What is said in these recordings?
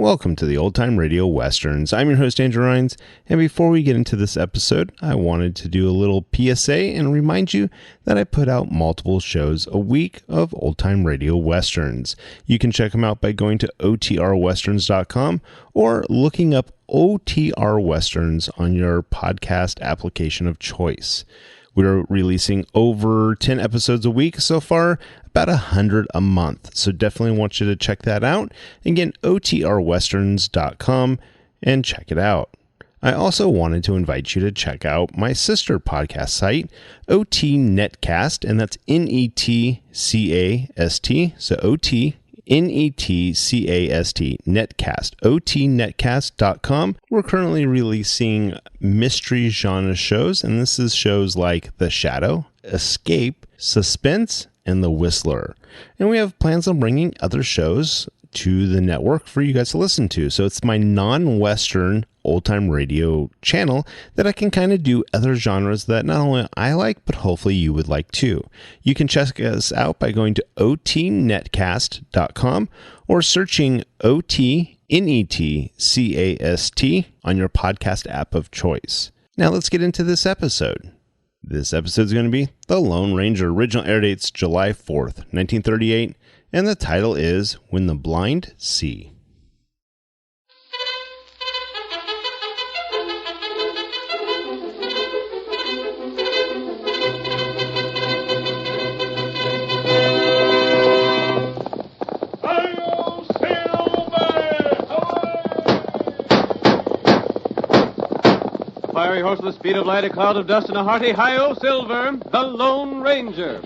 Welcome to the Old Time Radio Westerns. I'm your host, Andrew Rhynes, and before we get into this episode, I wanted to do a little PSA and remind you that I put out multiple shows a week of Old Time Radio Westerns. You can check them out by going to otrwesterns.com or looking up OTR Westerns on your podcast application of choice. We're releasing over 10 episodes a week so far, about 100 a month. So definitely want you to check that out. Again, otrwesterns.com and check it out. I also wanted to invite you to check out my sister podcast site, OT Netcast, and that's Netcast. So OT Netcast, Netcast, otnetcast.com. We're currently releasing mystery genre shows, and this is shows like The Shadow, Escape, Suspense, and The Whistler. And we have plans on bringing other shows to the network for you guys to listen to. So it's my non-Western old-time radio channel that I can kind of do other genres that not only I like, but hopefully you would like too. You can check us out by going to otnetcast.com or searching OTNETCAST on your podcast app of choice. Now let's get into this episode. This episode is going to be The Lone Ranger. Original air dates July 4th, 1938, and the title is When the Blind See. Fiery horse with the speed of light, a cloud of dust, and a hearty hi-yo Silver, the Lone Ranger.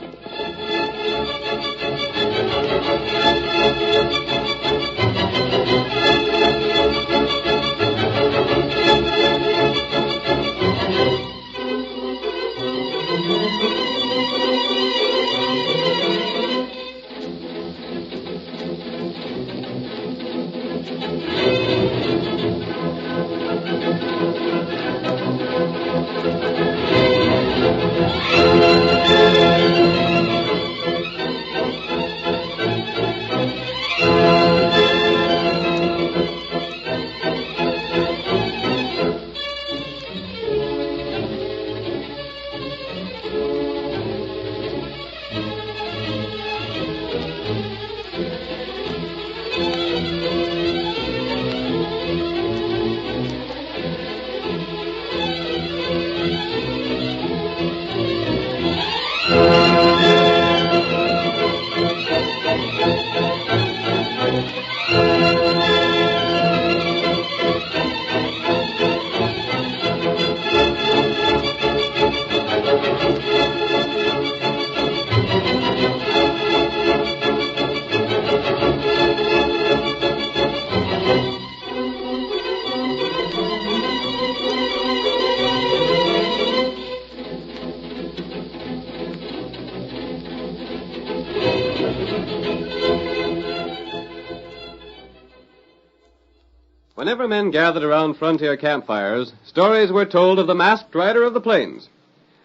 Whenever men gathered around frontier campfires, stories were told of the masked rider of the plains.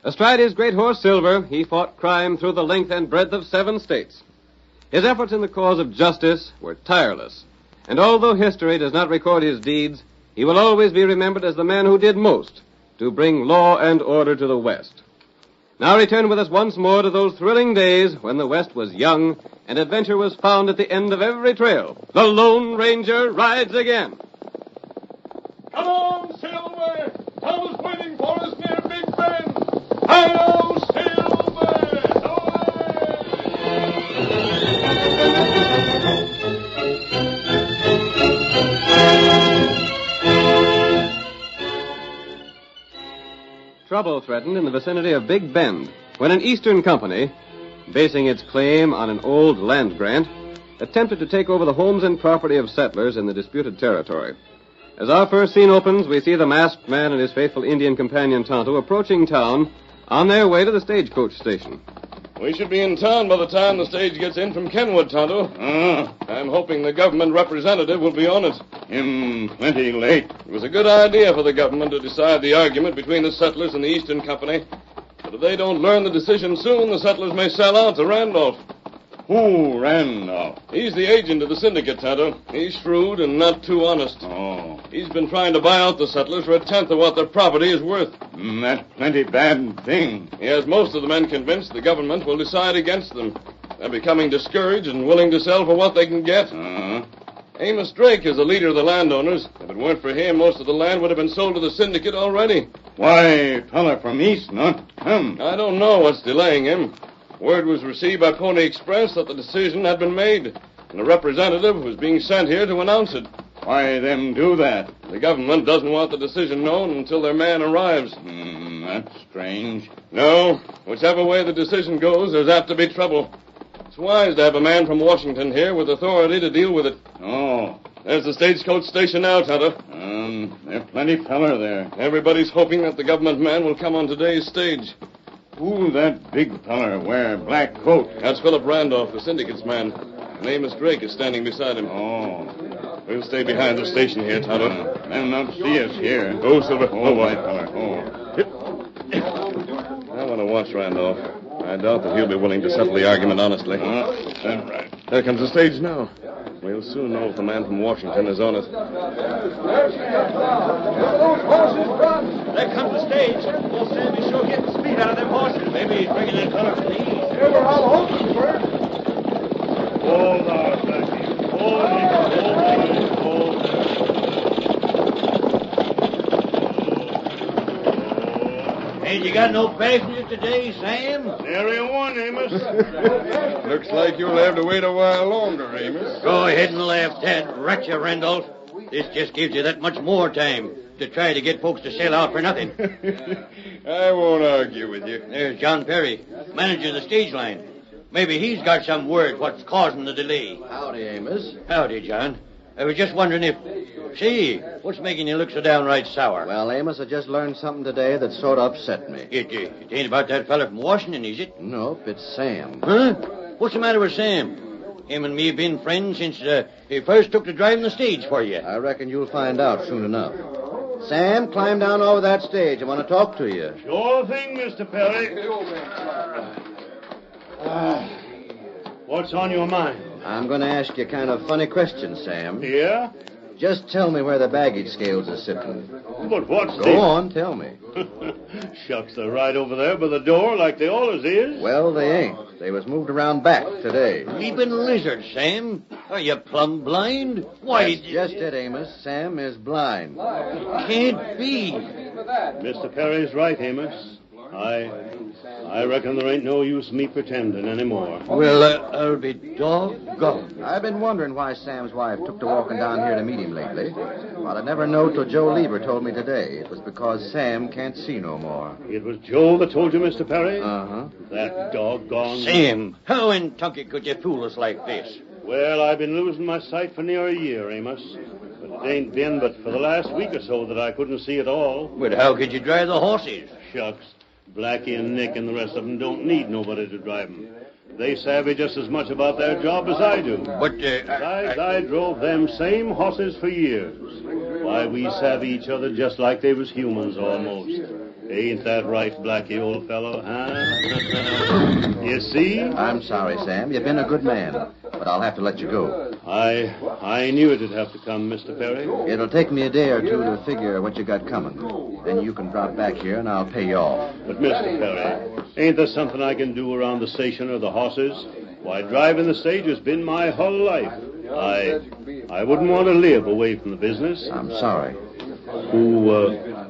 Astride his great horse Silver, he fought crime through the length and breadth of 7 states. His efforts in the cause of justice were tireless, and although history does not record his deeds, he will always be remembered as the man who did most to bring law and order to the West. Now return with us once more to those thrilling days when the West was young and adventure was found at the end of every trail. The Lone Ranger rides again. Come on, Silver! Tommy's waiting for us near Big Bend! Hi-yo, Silver! Trouble threatened in the vicinity of Big Bend when an Eastern company, basing its claim on an old land grant, attempted to take over the homes and property of settlers in the disputed territory. As our first scene opens, we see the masked man and his faithful Indian companion Tonto approaching town on their way to the stagecoach station. We should be in town by the time the stage gets in from Kenwood, Tonto. I'm hoping the government representative will be on it. Plenty late. It was a good idea for the government to decide the argument between the settlers and the Eastern Company. But if they don't learn the decision soon, the settlers may sell out to Randolph. Who, Randolph? He's the agent of the syndicate, Tonto. He's shrewd and not too honest. Oh, He's been trying to buy out the settlers for 1/10 of what their property is worth. that's plenty bad thing. He has most of the men convinced the government will decide against them. They're becoming discouraged and willing to sell for what they can get. Amos Drake is the leader of the landowners. If it weren't for him, most of the land would have been sold to the syndicate already. Why, fella from East not come. I don't know what's delaying him. Word was received by Pony Express that the decision had been made, and a representative was being sent here to announce it. Why them do that? The government doesn't want the decision known until their man arrives. That's strange. No, whichever way the decision goes, there's apt to be trouble. It's wise to have a man from Washington here with authority to deal with it. Oh, There's the stagecoach station now, Tonto. there's plenty feller there. Everybody's hoping that the government man will come on today's stage. Who that big feller wear black coat? That's Philip Randolph, the syndicate's man. And Amos Drake is standing beside him. Oh, We'll stay behind the station here, Tonto. they'll not see us here. Go, Silver. Oh, white feller. Oh. I want to watch Randolph. I doubt that he'll be willing to settle the argument honestly. That's right. There comes the stage now. We'll soon know if the man from Washington is on it. There comes the stage. Old Sammy's sure getting speed out of them horses. Maybe he's bringing that color from the east. Hold on, Blackie. Hold it. Ain't you got no passengers today, Sam? Nary one, Amos. Looks like you'll have to wait a while longer, Amos. Go ahead and laugh, Ted. Rat you, Randolph. This just gives you that much more time to try to get folks to sell out for nothing. I won't argue with you. There's John Perry, manager of the stage line. Maybe he's got some word what's causing the delay. Howdy, Amos. Howdy, John. I was just wondering if... See, what's making you look so downright sour? Well, Amos, I just learned something today that sort of upset me. It ain't about that fella from Washington, is it? Nope, it's Sam. Huh? What's the matter with Sam? Him and me have been friends since he first took to driving the stage for you. I reckon you'll find out soon enough. Sam, climb down over that stage. I want to talk to you. Sure thing, Mr. Perry. What's on your mind? I'm going to ask you a kind of funny question, Sam. Yeah? Just tell me where the baggage scales are sitting. But what's Go on, tell me. Shucks, they're right over there by the door like they always is. Well, they ain't. They was moved around back today. Leaping lizard, Sam. Are you plumb blind? Why... That's just it, Amos. Sam is blind. Can't be. Mr. Perry's right, Amos. I reckon there ain't no use me pretending anymore. Well, I'll be doggone. I've been wondering why Sam's wife took to walking down here to meet him lately. Well, I never know till Joe Lieber told me today. It was because Sam can't see no more. It was Joe that told you, Mr. Perry? Uh-huh. That doggone... Sam, how in Tunky could you fool us like this? Well, I've been losing my sight for near a year, Amos. But it ain't been but for the last week or so that I couldn't see at all. But how could you drive the horses? Shucks. Blackie and Nick and the rest of them don't need nobody to drive them. They savvy just as much about their job as I do. But, Besides, I drove them same horses for years. Why, we savvy each other just like they was humans almost. Ain't that right, Blackie, old fellow, huh? You see? I'm sorry, Sam. You've been a good man. But I'll have to let you go. I knew it'd have to come, Mr. Perry. It'll take me a day or two to figure what you got coming. Then you can drop back here and I'll pay you off. But, Mr. Perry, ain't there something I can do around the station or the horses? Why, driving the stage has been my whole life. I wouldn't want to live away from the business. I'm sorry.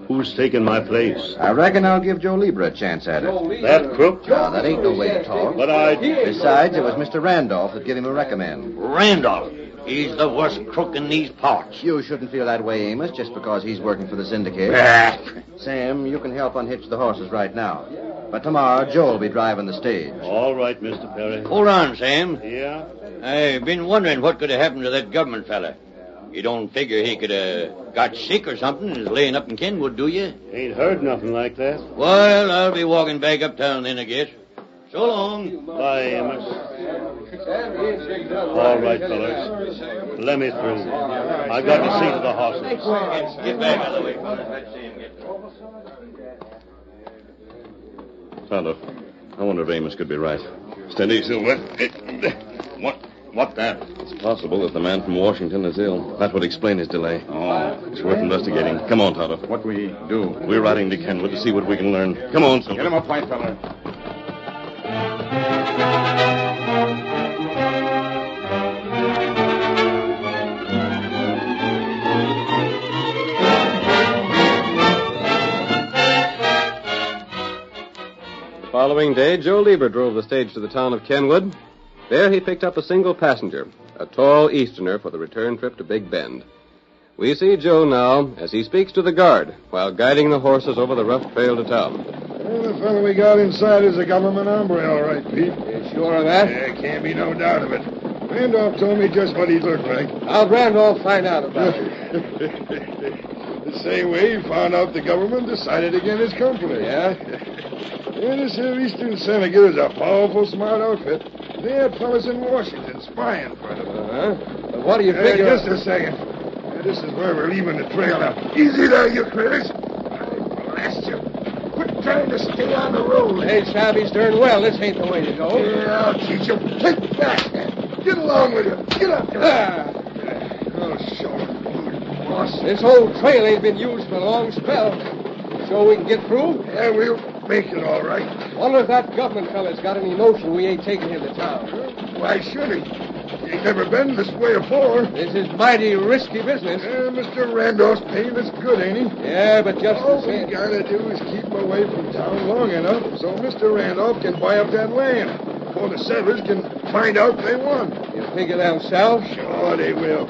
Who's taking my place? I reckon I'll give Joe Lieber a chance at it. That crook? Now, that ain't no way to talk. But Besides, it was Mr. Randolph that gave him a recommend. Randolph, he's the worst crook in these parts. You shouldn't feel that way, Amos, just because he's working for the syndicate. Sam, you can help unhitch the horses right now. But tomorrow, Joe will be driving the stage. All right, Mr. Perry. Hold on, Sam. Yeah? I've been wondering what could have happened to that government fella. You don't figure he could have got sick or something and is laying up in Kenwood, do you? Ain't heard nothing like that. Well, I'll be walking back uptown then, I guess. So long. Bye, Amos. All right, fellas. Let me through. I got to see to the horses. Get back out of the way, fellas. Let Sam get Tonto, I wonder if Amos could be right. Steady, Silver. What that? It's possible that the man from Washington is ill. That would explain his delay. Oh. It's worth investigating. Come on, Tonto. What we do? We're riding to Kenwood to see what we can learn. Come on, Silver. Get him up, white fella. The following day, Joe Lieber drove the stage to the town of Kenwood. There he picked up a single passenger, a tall Easterner for the return trip to Big Bend. We see Joe now as he speaks to the guard while guiding the horses over the rough trail to town. Well, the fellow we got inside is a government hombre, all right, Pete. You sure of that? There can't be no doubt of it. Randolph told me just what he looked like. How'd Randolph find out about it? The same way he found out the government decided against his company. Yeah? Yeah, this here Eastern Syndicate is a powerful smart outfit. They had fellas in Washington spying for them. Uh-huh. What do you figure? Just a second. This is where we're leaving the trail now. Easy there, you critters. I blast you. Quit trying to stay on the road. Hey, Shabby's darn well. This ain't the way to go. Yeah, I'll teach you. Take back. Get along with you. Get up there. Oh, show him, boss. This whole trail ain't been used for a long spell. So we can get through? Yeah, we'll make it all right. Wonder if that government fella's got any notion we ain't taking him to town. Why should he? He ain't never been this way before. This is mighty risky business. Mr. Randolph's paying us good, ain't he? Yeah, but just All the we same. gotta do is keep him away from town long enough so Mr. Randolph can buy up that land before the settlers can find out they won. You figure they'll sell? Sure they will.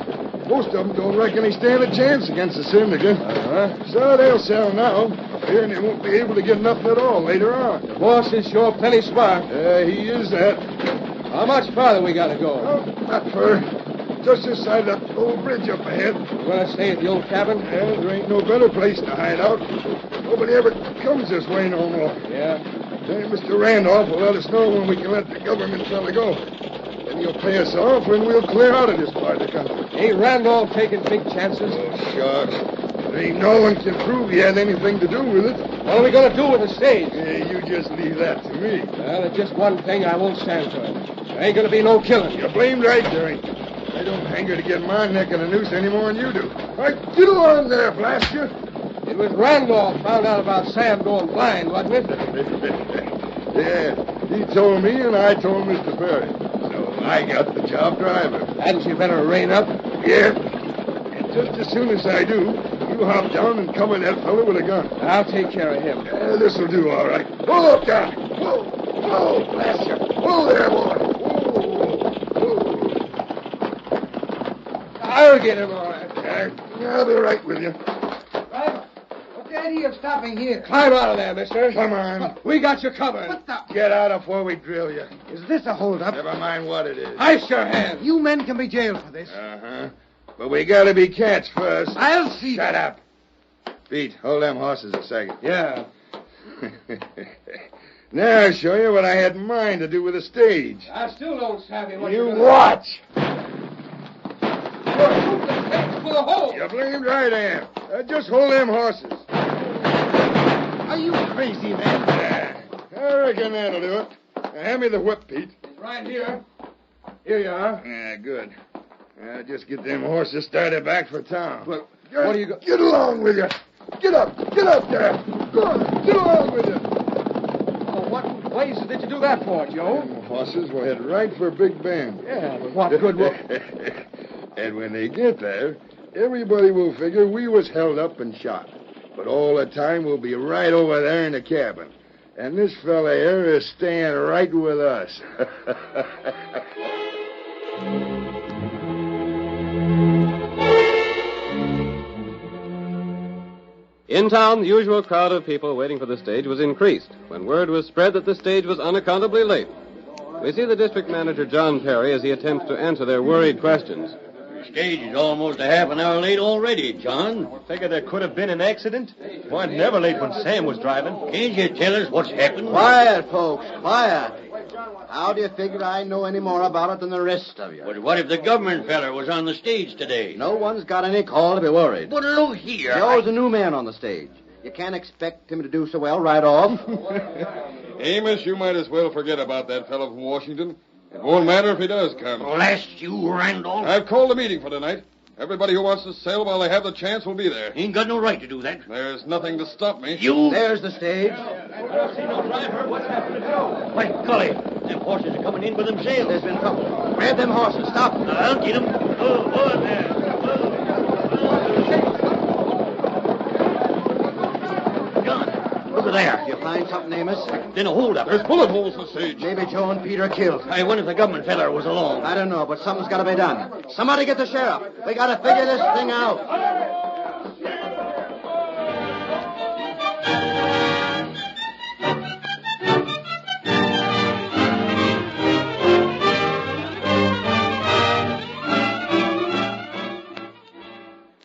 Most of them don't reckon they stand a chance against the syndicate. Uh-huh. So they'll sell now, and they won't be able to get nothing at all later on. The boss is sure plenty smart. He is that. How much farther we gotta go? Well, not far. Just this side of that old bridge up ahead. You gonna stay at the old cabin? Yeah, there ain't no better place to hide out. Nobody ever comes this way no more. Yeah. Mr. Randolph will let us know when we can let the government fella go. Then he'll pay us off, and we'll clear out of this part of the country. Ain't Randolph taking big chances? Oh, shucks. There ain't no one can prove he had anything to do with it. What are we gonna do with the stage? Yeah, you just leave that to me. Well, there's just one thing I won't stand for. There ain't gonna be no killing. You're blamed right, there ain't. I don't hanker to get my neck in a noose any more than you do. All right, get along there, blast you. It was Randolph found out about Sam going blind, wasn't it? Yeah, he told me and I told Mr. Perry. So I got the job driving. Hadn't you better rein up? Yeah. And just as soon as I do, you hop down and cover that fellow with a gun. I'll take care of him. This'll do all right. Whoa, up, down. Whoa, whoa, blast you. Whoa there, boy. Whoa. I'll get him all right. I'll be right with you. Driver, what's the idea of stopping here? Climb out of there, mister. Come on. We got you covered. What the? Get out before we drill you. Is this a holdup? Never mind what it is. Ice your hands. You men can be jailed for this. Uh-huh. But we gotta be catch first. I'll see. Shut up. Pete, hold them horses a second. Yeah. Now I'll show you what I had in mind to do with the stage. I still don't savvy what You you're watch. For the hole. You're blamed right, I am. Just hold them horses. Are you crazy, man? Yeah, I reckon that'll do it. Now, hand me the whip, Pete. Right here. Here you are. Yeah, good. Just get them horses started back for town. Well, what do you go... Get along with you. Get up there. Go on, get along with you. Well, what blazes did you do that for, Joe? Them horses will head right for Big Bend. Yeah, but what good will... And when they get there, everybody will figure we was held up and shot. But all the time we'll be right over there in the cabin. And this fella here is staying right with us. In town, the usual crowd of people waiting for the stage was increased when word was spread that the stage was unaccountably late. We see the district manager, John Perry, as he attempts to answer their worried questions. The stage is almost a half an hour late already, John. Figure there could have been an accident. Weren't never late when Sam was driving. Can't you tell us what's happened? Quiet, folks, quiet. How do you figure I know any more about it than the rest of you? But what if the government feller was on the stage today? No one's got any call to be worried. But look here. Joe's a new man on the stage. You can't expect him to do so well right off. Amos, you might as well forget about that fellow from Washington. It won't matter if he does come. Blast you, Randolph. I've called a meeting for tonight. Everybody who wants to sell while they have the chance will be there. Ain't got no right to do that. There's nothing to stop me. There's the stage. I see no driver. What's happened to Joe? By golly, them horses are coming in by themselves. There's been trouble. Grab them horses. Stop. I'll get them. Oh, there. John, look at there. You find something, Amos? Then a hold-up. There's bullet holes in the stage. Maybe Joe and Peter are killed. I wonder if the government feller was along. I don't know, but something's got to be done. Somebody get the sheriff. We got to figure this thing out.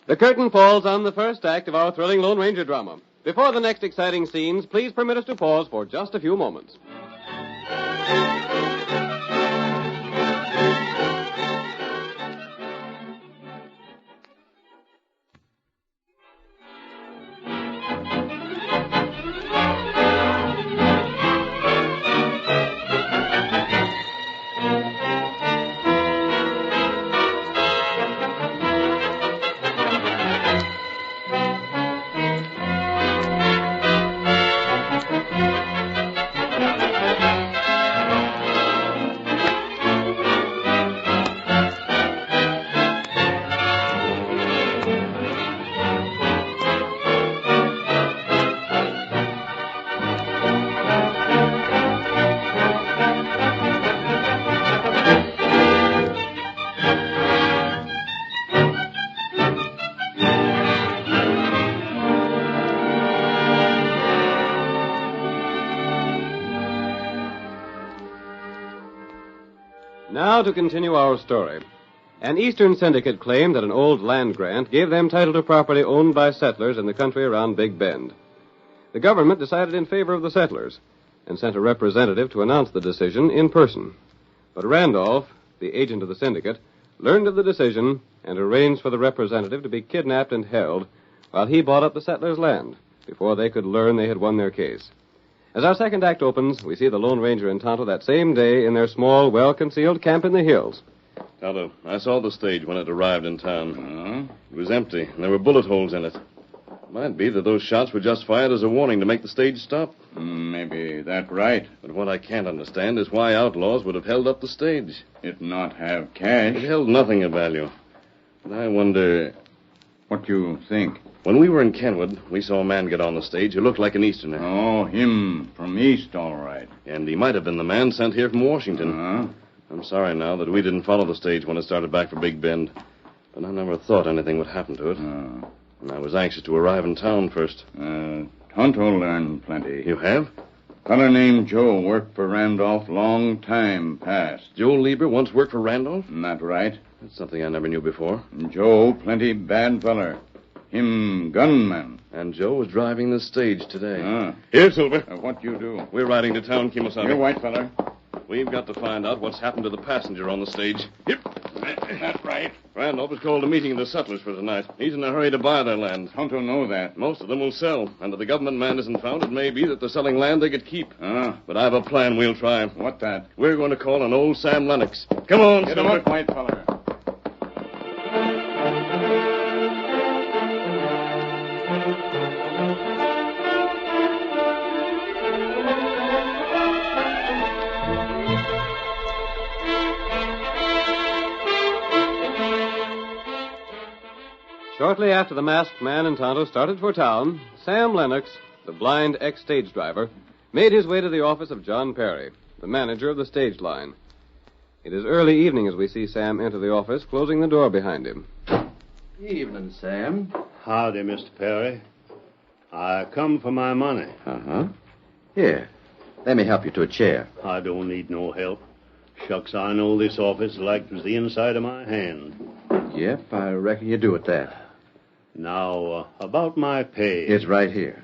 The curtain falls on the first act of our thrilling Lone Ranger drama. Before the next exciting scenes, please permit us to pause for just a few moments. Now to continue our story. An Eastern syndicate claimed that an old land grant gave them title to property owned by settlers in the country around Big Bend. The government decided in favor of the settlers and sent a representative to announce the decision in person. But Randolph, the agent of the syndicate, learned of the decision and arranged for the representative to be kidnapped and held while he bought up the settlers' land before they could learn they had won their case. As our second act opens, we see the Lone Ranger and Tonto that same day in their small, well-concealed camp in the hills. Tonto, I saw the stage when it arrived in town. It was empty, and there were bullet holes in it. It might be that those shots were just fired as a warning to make the stage stop. Maybe that right. But what I can't understand is why outlaws would have held up the stage. It not have cash. It held nothing of value. And I wonder... What you think? When we were in Kenwood, we saw a man get on the stage who looked like an Easterner. Oh, him from East, all right. And he might have been the man sent here from Washington. I'm sorry now that we didn't follow the stage when it started back for Big Bend. But I never thought anything would happen to it. And I was anxious to arrive in town first. Tonto learned plenty. You have? Feller named Joe worked for Randolph long time past. Joe Lieber once worked for Randolph? That right. That's something I never knew before. Joe plenty bad feller. Him gunman. And Joe was driving the stage today. Here, Silver. What you do? We're riding to town, Kimosabe. You're white feller. We've got to find out what's happened to the passenger on the stage. Yep. That's right. Randolph has called a meeting of the settlers for tonight. He's in a hurry to buy their land. Tonto know that. Most of them will sell. And if the government man isn't found, it may be that they're selling land they could keep. But I have a plan we'll try. What that? We're going to call on old Sam Lennox. Come on, Get Silver. him up, white feller. Shortly after the masked man and Tonto started for town, Sam Lennox, the blind ex-stage driver, made his way to the office of John Perry, the manager of the stage line. It is early evening as we see Sam enter the office, closing the door behind him. Evening, Sam. Howdy, Mr. Perry. I come for my money. Here, let me help you to a chair. I don't need no help. Shucks, I know this office like it was the inside of my hand. Yep, I reckon you do at that. Now, about my pay. It's right here.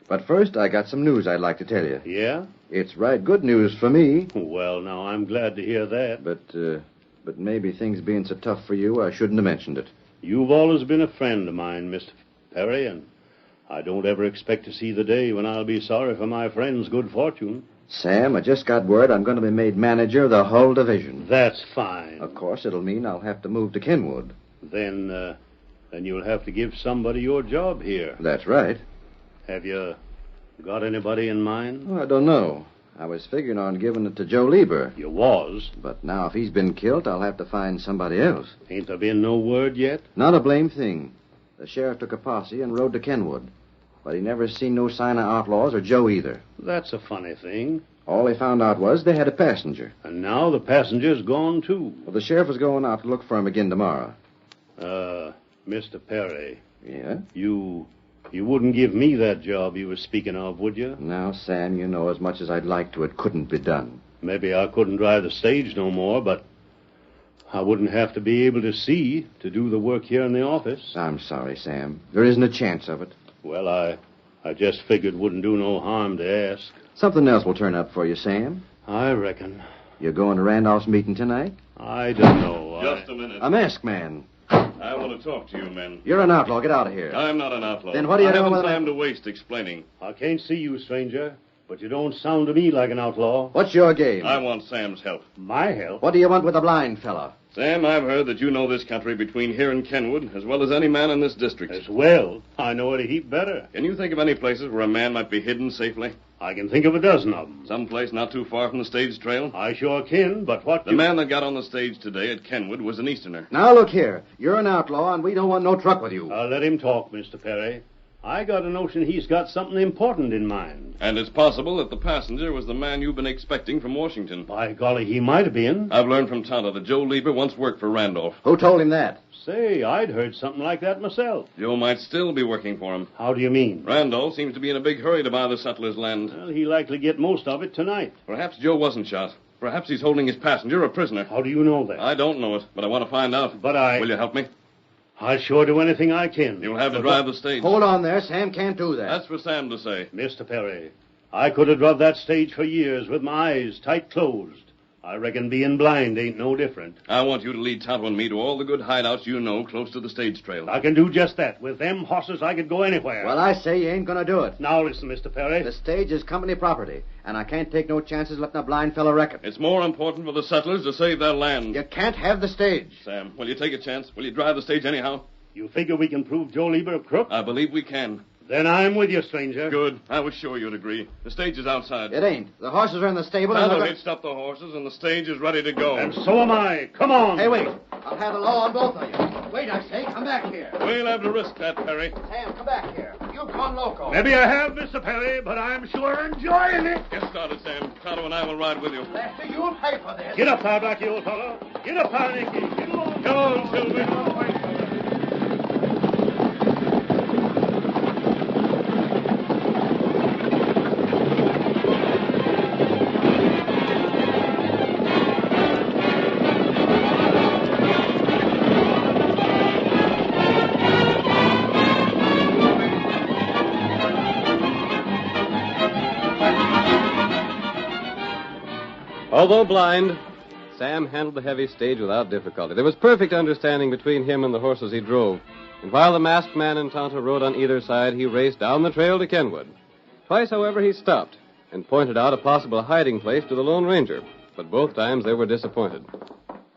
But first, I got some news I'd like to tell you. Yeah? It's right good news for me. Well, now, I'm glad to hear that. But maybe things being so tough for you, I shouldn't have mentioned it. You've always been a friend of mine, Mr. Perry, and I don't ever expect to see the day when I'll be sorry for my friend's good fortune. Sam, I just got word I'm going to be made manager of the whole division. That's fine. Of course, it'll mean I'll have to move to Kenwood. Then you'll have to give somebody your job here. That's right. Have you got anybody in mind? Well, I don't know. I was figuring on giving it to Joe Lieber. You was? But now if he's been killed, I'll have to find somebody else. Ain't there been no word yet? Not a blame thing. The sheriff took a posse and rode to Kenwood. But he never seen no sign of outlaws or Joe either. That's a funny thing. All they found out was they had a passenger. And now the passenger's gone, too. Well, the sheriff is going out to look for him again tomorrow. Mr. Perry. Yeah? You wouldn't give me that job you were speaking of, would you? Now, Sam, you know as much as I'd like to, it couldn't be done. Maybe I couldn't drive the stage no more, but I wouldn't have to be able to see to do the work here in the office. I'm sorry, Sam. There isn't a chance of it. Well, I just figured wouldn't do no harm to ask. Something else will turn up for you, Sam. I reckon. You're going to Randolph's meeting tonight? I don't know. Just a minute. A masked man. I want to talk to you, men. You're an outlaw. Get out of here. I'm not an outlaw. Then what do you I know haven't about time to waste explaining. I can't see you, stranger, but you don't sound to me like an outlaw. What's your game? I want Sam's help. My help? What do you want with a blind fella? Sam, I've heard that you know this country between here and Kenwood as well as any man in this district. As well? I know it a heap better. Can you think of any places where a man might be hidden safely? I can think of a dozen of them. Some place not too far from the stage trail? I sure can, but what... The man that got on the stage today at Kenwood was an Easterner. Now, look here. You're an outlaw, and we don't want no truck with you. Let him talk, Mr. Perry. I got a notion he's got something important in mind. And it's possible that the passenger was the man you've been expecting from Washington. By golly, he might have been. I've learned from Tonto that Joe Lieber once worked for Randolph. Who told him that? Say, I'd heard something like that myself. Joe might still be working for him. How do you mean? Randolph seems to be in a big hurry to buy the settler's land. Well, he'll likely get most of it tonight. Perhaps Joe wasn't shot. Perhaps he's holding his passenger a prisoner. How do you know that? I don't know it, but I want to find out. But Will you help me? I'll sure do anything I can. You'll have to drive the stage. Hold on there. Sam can't do that. That's for Sam to say. Mr. Perry, I could have drove that stage for years with my eyes tight closed. I reckon being blind ain't no different. I want you to lead Tonto and me to all the good hideouts you know close to the stage trail. I can do just that. With them horses, I could go anywhere. Well, I say you ain't going to do it. Now listen, Mr. Perry. The stage is company property, and I can't take no chances letting a blind fellow wreck it. It's more important for the settlers to save their land. You can't have the stage. Sam, will you take a chance? Will you drive the stage anyhow? You figure we can prove Joe Lieber a crook? I believe we can. Then I'm with you, stranger. Good. I was sure you'd agree. The stage is outside. It ain't. The horses are in the stable. Tonto hitched up the horses, and the stage is ready to go. And so am I. Come on. Hey, wait. I'll have the law on both of you. Wait, I say. Come back here. We'll have to risk that, Perry. Sam, come back here. You've gone loco. Maybe I have, Mr. Perry, but I'm sure enjoying it. Get started, Sam. Tonto and I will ride with you. Lester, you'll pay for this. Get up there, Blackie, old fellow. Get up there, Nicky. Get along. Come on, Sylvie. Although blind, Sam handled the heavy stage without difficulty. There was perfect understanding between him and the horses he drove. And while the masked man and Tonto rode on either side, he raced down the trail to Kenwood. Twice, however, he stopped and pointed out a possible hiding place to the Lone Ranger. But both times they were disappointed.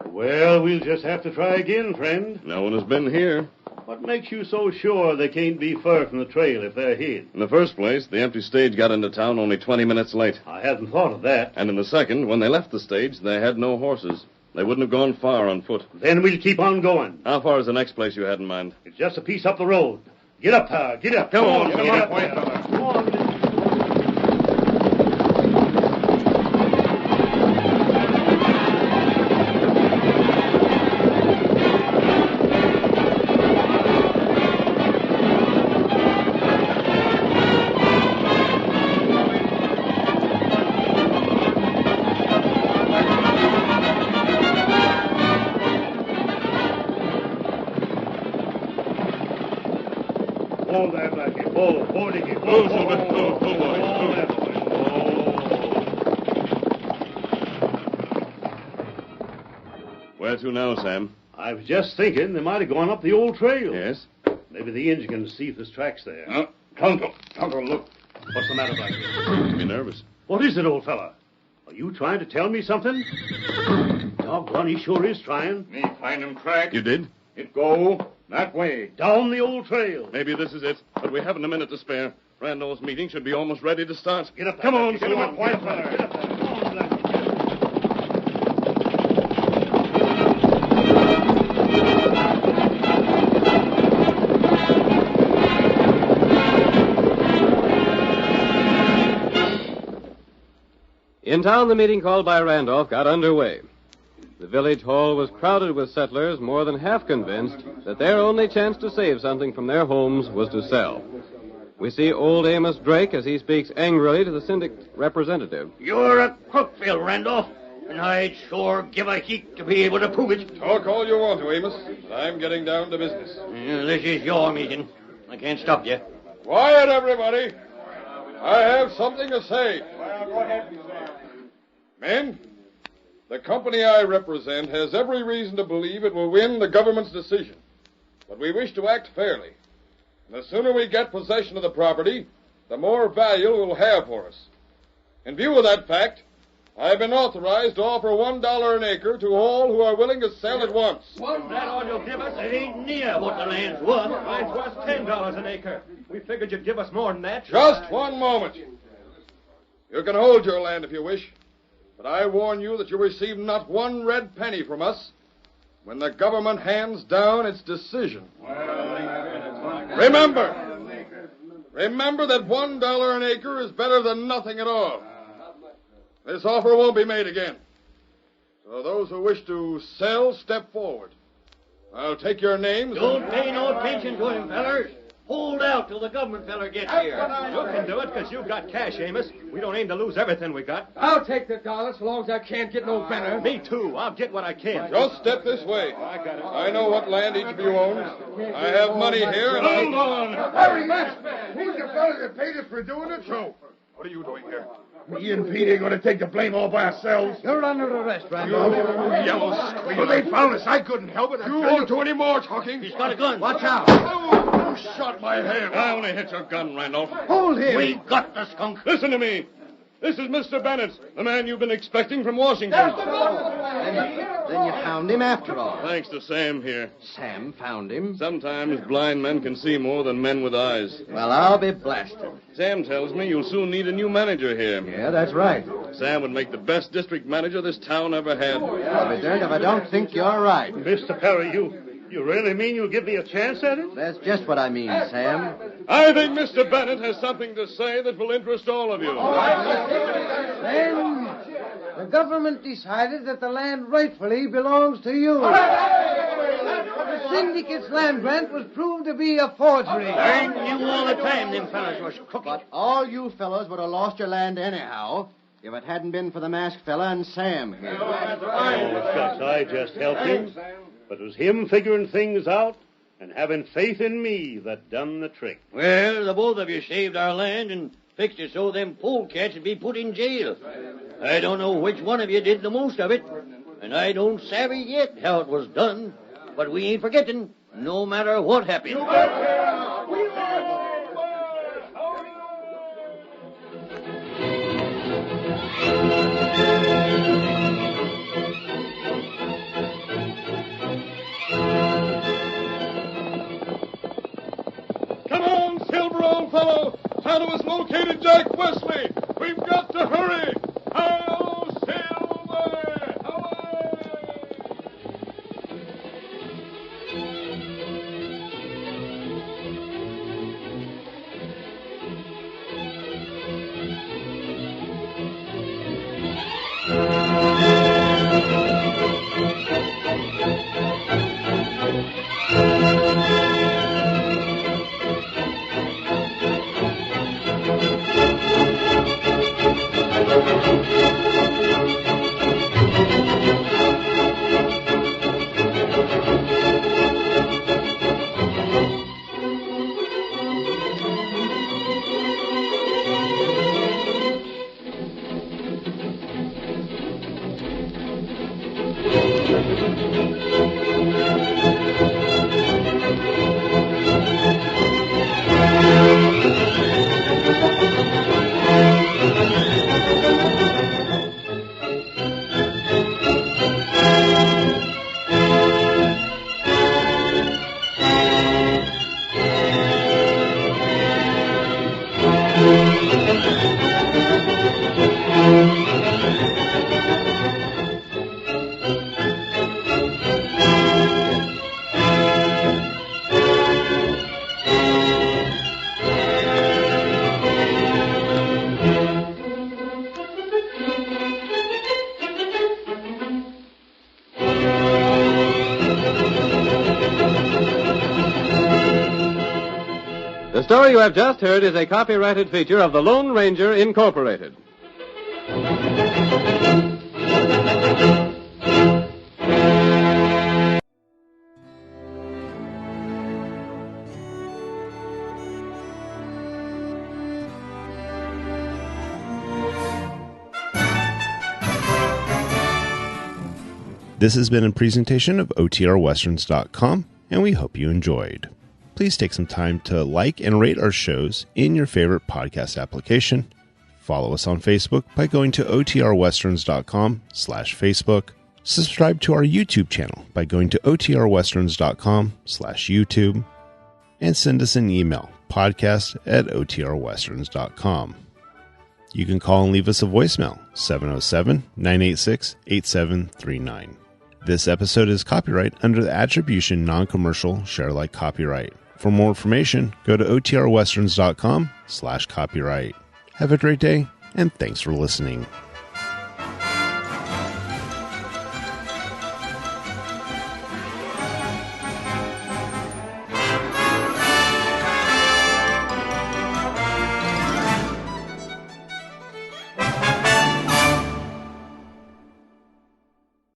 Well, we'll just have to try again, friend. No one has been here. What makes you so sure they can't be far from the trail if they're hid? In the first place, the empty stage got into town only 20 minutes late. I hadn't thought of that. And in the second, when they left the stage, they had no horses. They wouldn't have gone far on foot. Then we'll keep on going. How far is the next place you had in mind? It's just a piece up the road. Get up there. Get up. Come on, come get up. Come on. Hold that, Blackie. Hold it. Where to now, Sam? I was just thinking they might have gone up the old trail. Yes? Maybe the engine can see if there's tracks there. Oh, Tonto, look. What's the matter back here? You're nervous. What is it, old fella? Are you trying to tell me something? Doggone, he sure is trying. Me find him track. You did? It go that way. Down the old trail. Maybe this is it, but we haven't a minute to spare. Randolph's meeting should be almost ready to start. Get up there. Come on, Get him Silver. up, white fella. Get up there. Come on, Blackie. In town, the meeting called by Randolph got underway. The village hall was crowded with settlers, more than half convinced that their only chance to save something from their homes was to sell. We see old Amos Drake as he speaks angrily to the syndicate representative. You're a crook, Phil Randolph, and I'd sure give a heap to be able to prove it. Talk all you want to, Amos, but I'm getting down to business. This is your meeting. I can't stop you. Quiet, everybody. I have something to say. Men, the company I represent has every reason to believe it will win the government's decision. But we wish to act fairly. And the sooner we get possession of the property, the more value it will have for us. In view of that fact, I have been authorized to offer $1 an acre to all who are willing to sell at once. That all you'll give us? It ain't near what the land's worth. Mine's worth $10 an acre. We figured you'd give us more than that. Just one moment. You can hold your land if you wish, but I warn you that you'll receive not one red penny from us when the government hands down its decision. Remember that $1 an acre is better than nothing at all. This offer won't be made again. So those who wish to sell, step forward. I'll take your names. Don't pay no attention to him, fellers. Hold out till the government feller gets here. You can do it because you've got cash, Amos. We don't aim to lose everything we got. I'll take the dollar so long as I can't get no better. Me too. I'll get what I can. Just step this way. I got it. I know what land each of you owns. I have money here, and Hold on. Hurry, man. Who's the fella that paid us for doing it? So, what are you doing here? Me and Pete ain't going to take the blame all by ourselves. You're under arrest, Randolph. You yellow squeal. Well, they found us. I couldn't help it. You won't do any more talking. He's got a gun. Watch out. Oh, you shot my hand. I only hit your gun, Randolph. Hold him. We got the skunk. Listen to me. This is Mr. Bennett, the man you've been expecting from Washington. Then you found him after all. Thanks to Sam here. Sam found him. Sometimes blind men can see more than men with eyes. Well, I'll be blasted. Sam tells me you'll soon need a new manager here. Yeah, that's right. Sam would make the best district manager this town ever had. I'll be darned if I don't think you're right. Mr. Perry, you really mean you'll give me a chance at it? That's just what I mean, Sam. I think Mr. Bennett has something to say that will interest all of you. Then the government decided that the land rightfully belongs to you. The syndicate's land grant was proved to be a forgery. I knew all the time them fellas was crooked. But all you fellows would have lost your land anyhow if it hadn't been for the masked fella and Sam here. Shucks, I just helped him. But it was him figuring things out and having faith in me that done the trick. Well, the both of you saved our land and fixed it so them polecats would be put in jail. I don't know which one of you did the most of it, and I don't savvy yet how it was done. But we ain't forgetting, no matter what happened. Come on, Silver, old fellow. Tonto has located Jack Wesley. We've got to hurry. Hi-yo, Silver! Away! story you have just heard is a copyrighted feature of the Lone Ranger Incorporated. This has been a presentation of OTRWesterns.com, and we hope you enjoyed. Please take some time to like and rate our shows in your favorite podcast application. Follow us on Facebook by going to OTRWesterns.com/Facebook. Subscribe to our YouTube channel by going to OTRWesterns.com/YouTube. And send us an email, podcast@OTRWesterns.com. You can call and leave us a voicemail, 707-986-8739. This episode is copyright under the Attribution Non-Commercial Share Alike Copyright. For more information, go to OTRWesterns.com/copyright. Have a great day, and thanks for listening.